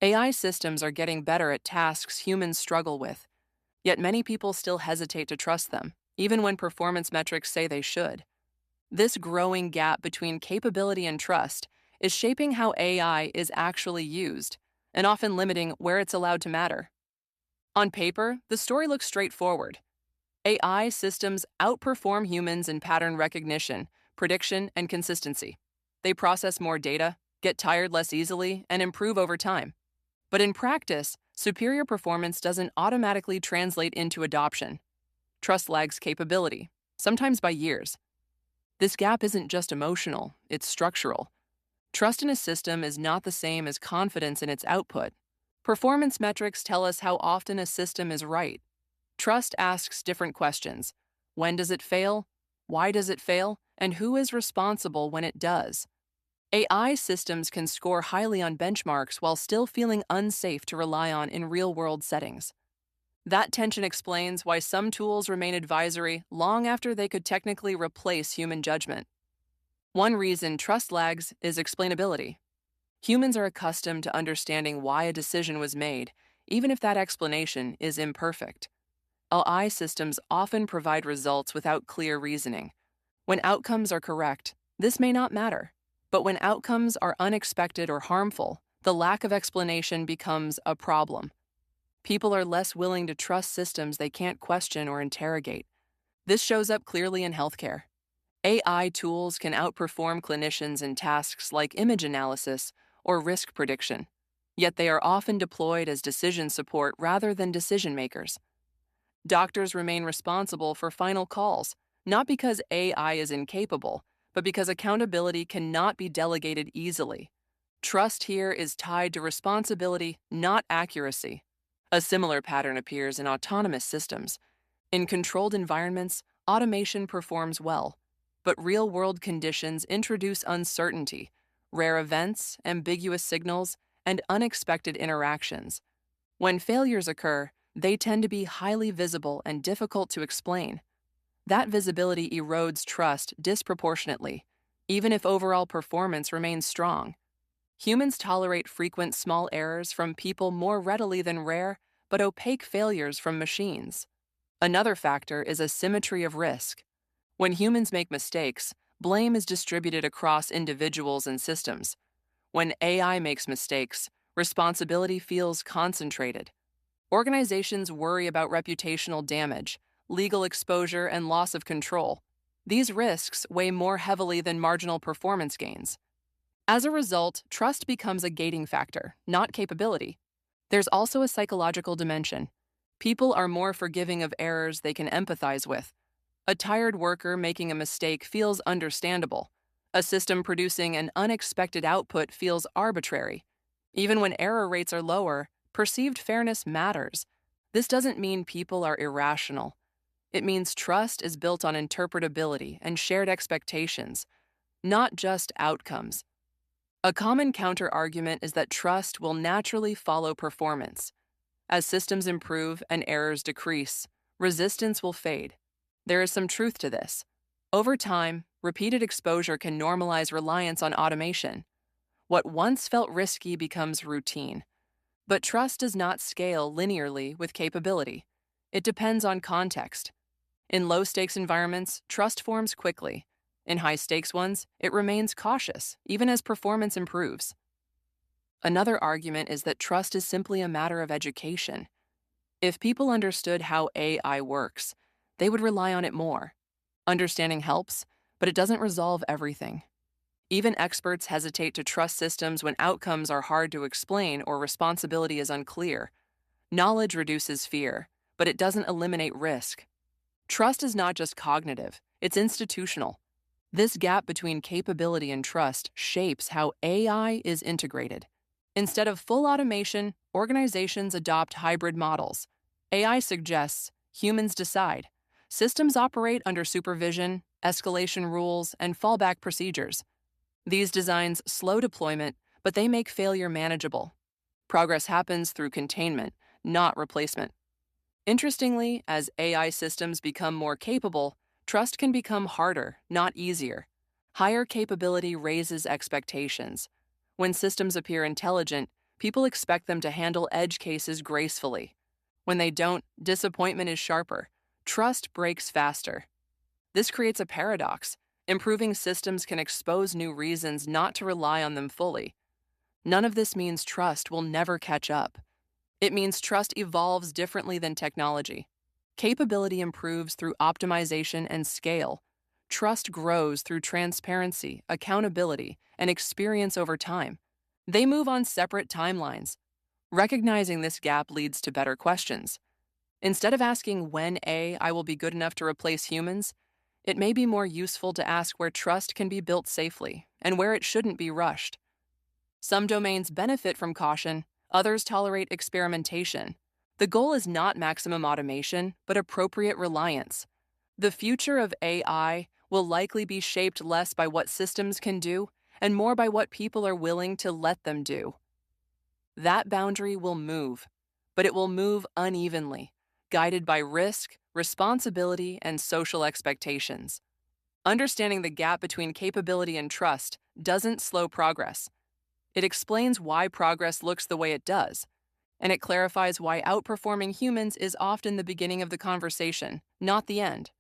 AI systems are getting better at tasks humans struggle with, yet many people still hesitate to trust them, even when performance metrics say they should. This growing gap between capability and trust is shaping how AI is actually used, and often limiting where it's allowed to matter. On paper, the story looks straightforward. AI systems outperform humans in pattern recognition, prediction, and consistency. They process more data, get tired less easily, and improve over time. But in practice, superior performance doesn't automatically translate into adoption. Trust lags capability, sometimes by years. This gap isn't just emotional, it's structural. Trust in a system is not the same as confidence in its output. Performance metrics tell us how often a system is right. Trust asks different questions. When does it fail? Why does it fail? And who is responsible when it does? AI systems can score highly on benchmarks while still feeling unsafe to rely on in real world settings. That tension explains why some tools remain advisory long after they could technically replace human judgment. One reason trust lags is explainability. Humans are accustomed to understanding why a decision was made, even if that explanation is imperfect. AI systems often provide results without clear reasoning. When outcomes are correct, this may not matter. But when outcomes are unexpected or harmful, the lack of explanation becomes a problem. People are less willing to trust systems they can't question or interrogate. This shows up clearly in healthcare. AI tools can outperform clinicians in tasks like image analysis or risk prediction, yet they are often deployed as decision support rather than decision makers. Doctors remain responsible for final calls, not because AI is incapable, but because accountability cannot be delegated easily. Trust here is tied to responsibility, not accuracy. A similar pattern appears in autonomous systems. In controlled environments, automation performs well, but real-world conditions introduce uncertainty, rare events, ambiguous signals, and unexpected interactions. When failures occur, they tend to be highly visible and difficult to explain. That visibility erodes trust disproportionately, even if overall performance remains strong. Humans tolerate frequent small errors from people more readily than rare, but opaque failures from machines. Another factor is asymmetry of risk. When humans make mistakes, blame is distributed across individuals and systems. When AI makes mistakes, responsibility feels concentrated. Organizations worry about reputational damage, legal exposure, and loss of control. These risks weigh more heavily than marginal performance gains. As a result, trust becomes a gating factor, not capability. There's also a psychological dimension. People are more forgiving of errors they can empathize with. A tired worker making a mistake feels understandable. A system producing an unexpected output feels arbitrary. Even when error rates are lower, perceived fairness matters. This doesn't mean people are irrational. It means trust is built on interpretability and shared expectations, not just outcomes. A common counter-argument is that trust will naturally follow performance. As systems improve and errors decrease, resistance will fade. There is some truth to this. Over time, repeated exposure can normalize reliance on automation. What once felt risky becomes routine. But trust does not scale linearly with capability. It depends on context. In low-stakes environments, trust forms quickly. In high-stakes ones, it remains cautious, even as performance improves. Another argument is that trust is simply a matter of education. If people understood how AI works, they would rely on it more. Understanding helps, but it doesn't resolve everything. Even experts hesitate to trust systems when outcomes are hard to explain or responsibility is unclear. Knowledge reduces fear, but it doesn't eliminate risk. Trust is not just cognitive, it's institutional. This gap between capability and trust shapes how AI is integrated. Instead of full automation, organizations adopt hybrid models. AI suggests, humans decide. Systems operate under supervision, escalation rules, and fallback procedures. These designs slow deployment, but they make failure manageable. Progress happens through containment, not replacement. Interestingly, as AI systems become more capable, trust can become harder, not easier. Higher capability raises expectations. When systems appear intelligent, People expect them to handle edge cases gracefully. When they don't, disappointment is sharper. Trust breaks faster. This creates a paradox. Improving systems can expose new reasons not to rely on them fully. None of this means trust will never catch up. It means trust evolves differently than technology. Capability improves through optimization and scale. Trust grows through transparency, accountability, and experience over time. They move on separate timelines. Recognizing this gap leads to better questions. Instead of asking when AI will be good enough to replace humans, it may be more useful to ask where trust can be built safely and where it shouldn't be rushed. Some domains benefit from caution, others tolerate experimentation. The goal is not maximum automation, but appropriate reliance. The future of AI will likely be shaped less by what systems can do and more by what people are willing to let them do. That boundary will move, but it will move unevenly, guided by risk, responsibility, and social expectations. Understanding the gap between capability and trust doesn't slow progress. It explains why progress looks the way it does, and it clarifies why outperforming humans is often the beginning of the conversation, not the end.